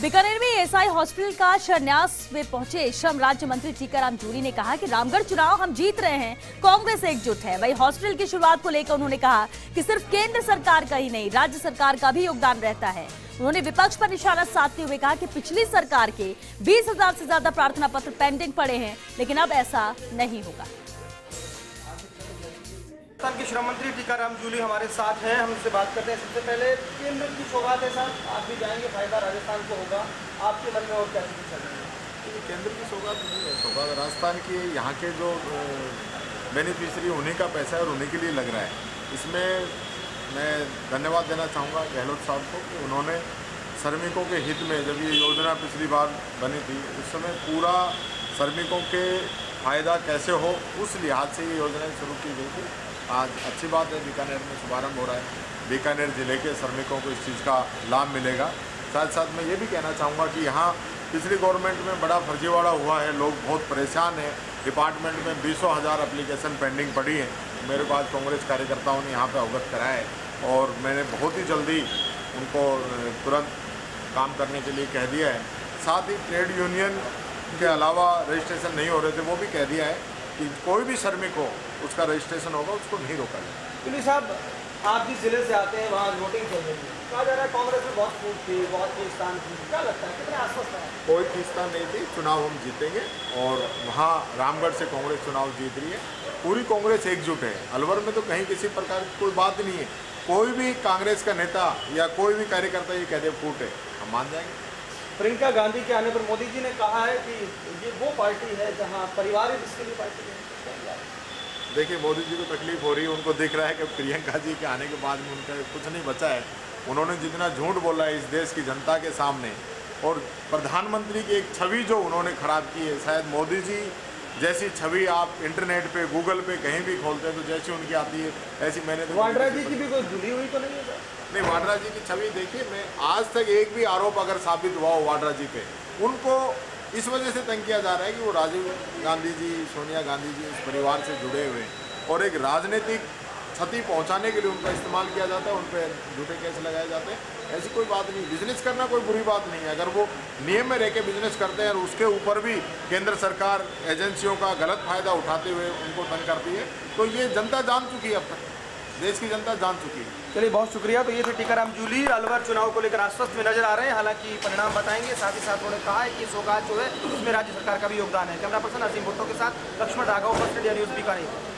बीकानेर में ASI hospital का शिलान्यास में पहुंचे श्रम राज्य मंत्री टीकाराम जूली ने कहा कि रामगढ़ चुनाव हम जीत रहे हैं, कांग्रेस एकजुट है। वहीं हॉस्पिटल की शुरुआत को लेकर उन्होंने कहा कि सिर्फ केंद्र सरकार का ही नहीं, राज्य सरकार का भी योगदान रहता है। उन्होंने विपक्ष पर निशाना साधते हुए कहा कि पिछली सरकार के 20,000 से ज्यादा प्रार्थना पत्र पेंडिंग पड़े हैं, लेकिन अब ऐसा नहीं होगा। राजस्थान के श्रम मंत्री टीकाराम जूली हमारे साथ हैं, हम इससे बात करते हैं। सबसे पहले केंद्र की सौगात है साहब, आप भी जाएंगे, फायदा राजस्थान को होगा, आपके मन में और क्या चीज़ चल रही है? केंद्र की सौगात नहीं है, सौगात राजस्थान की यहाँ के जो बेनिफिशियरी उन्हीं का पैसा है और उन्हीं के लिए लग रहा है। इसमें मैं धन्यवाद देना चाहूँगा गहलोत साहब को कि उन्होंने श्रमिकों के हित में, जब ये योजना पिछली बार बनी थी उस समय पूरा श्रमिकों के फ़ायदा कैसे हो उस लिहाज से ये योजना शुरू की गई थी। आज अच्छी बात है, बीकानेर में शुभारंभ हो रहा है, बीकानेर ज़िले के श्रमिकों को इस चीज़ का लाभ मिलेगा। साथ साथ मैं ये भी कहना चाहूँगा कि यहाँ पिछली गवर्नमेंट में बड़ा फर्जीवाड़ा हुआ है, लोग बहुत परेशान हैं। डिपार्टमेंट में 20,000 एप्लीकेशन पेंडिंग पड़ी है। मेरे को आज कांग्रेस कार्यकर्ताओं ने यहाँ पर अवगत कराया है और मैंने बहुत ही जल्दी उनको तुरंत काम करने के लिए कह दिया है। साथ ही ट्रेड यूनियन के अलावा रजिस्ट्रेशन नहीं हो रहे थे वो भी कह दिया है कि कोई भी श्रमिक हो उसका रजिस्ट्रेशन होगा, उसको नहीं रोका जाए। जूली साहब, आप जिस जिले से आते हैं वहाँ वोटिंग चल रही है, कहा जा रहा है कांग्रेस में बहुत फूट थी, बहुत खींचतान थी, क्या लगता है कितने आश्वस्त है? कोई खींचतान नहीं थी, चुनाव हम जीतेंगे और वहाँ रामगढ़ से कांग्रेस चुनाव जीत रही है। पूरी कांग्रेस एकजुट है। अलवर में तो कहीं किसी प्रकार की कोई बात नहीं है। कोई भी कांग्रेस का नेता या कोई भी कार्यकर्ता ये कह दे फूट है, हम मान जाएंगे। प्रियंका गांधी के आने पर मोदी जी ने कहा है कि ये वो पार्टी है जहां परिवार ही इसके लिए पार्टी है। देखिए, मोदी जी को तकलीफ हो रही है, उनको दिख रहा है कि प्रियंका जी के आने के बाद में उनका कुछ नहीं बचा है। उन्होंने जितना झूठ बोला है इस देश की जनता के सामने और प्रधानमंत्री की एक छवि जो उन्होंने ख़राब की है, शायद मोदी जी जैसी छवि आप इंटरनेट पे गूगल पे कहीं भी खोलते हैं तो जैसी उनकी आती है ऐसी मैंने तो वाड्रा जी की भी कोई जुड़ी हुई तो नहीं है? नहीं, वाड्रा जी की छवि देखिए, मैं आज तक एक भी आरोप अगर साबित हुआ हो वाड्रा जी पे, उनको इस वजह से तंग किया जा रहा है कि वो राजीव गांधी जी, सोनिया गांधी जी उस परिवार से जुड़े हुए हैं और एक राजनीतिक क्षति पहुंचाने के लिए उनका इस्तेमाल किया जाता है, उन पर झूठे केस लगाए जाते हैं। ऐसी कोई बात नहीं, बिजनेस करना कोई बुरी बात नहीं है। अगर वो नियम में रह के बिजनेस करते हैं और उसके ऊपर भी केंद्र सरकार एजेंसियों का गलत फ़ायदा उठाते हुए उनको तंग करती है तो ये जनता जान चुकी है, अब तक देश की जनता जान चुकी है। चलिए, बहुत शुक्रिया। तो ये थे टीकाराम जूली, अलवर चुनाव को लेकर आश्वस्त में नजर आ रहे हैं, हालांकि परिणाम बताएंगे। साथ ही साथ उन्होंने कहा है कि सौगात जो है उसमें राज्य सरकार का भी योगदान है। कैमरा पर्सन अजीम भुट्टो के साथ Laxman Raghav, First India News Bikaner.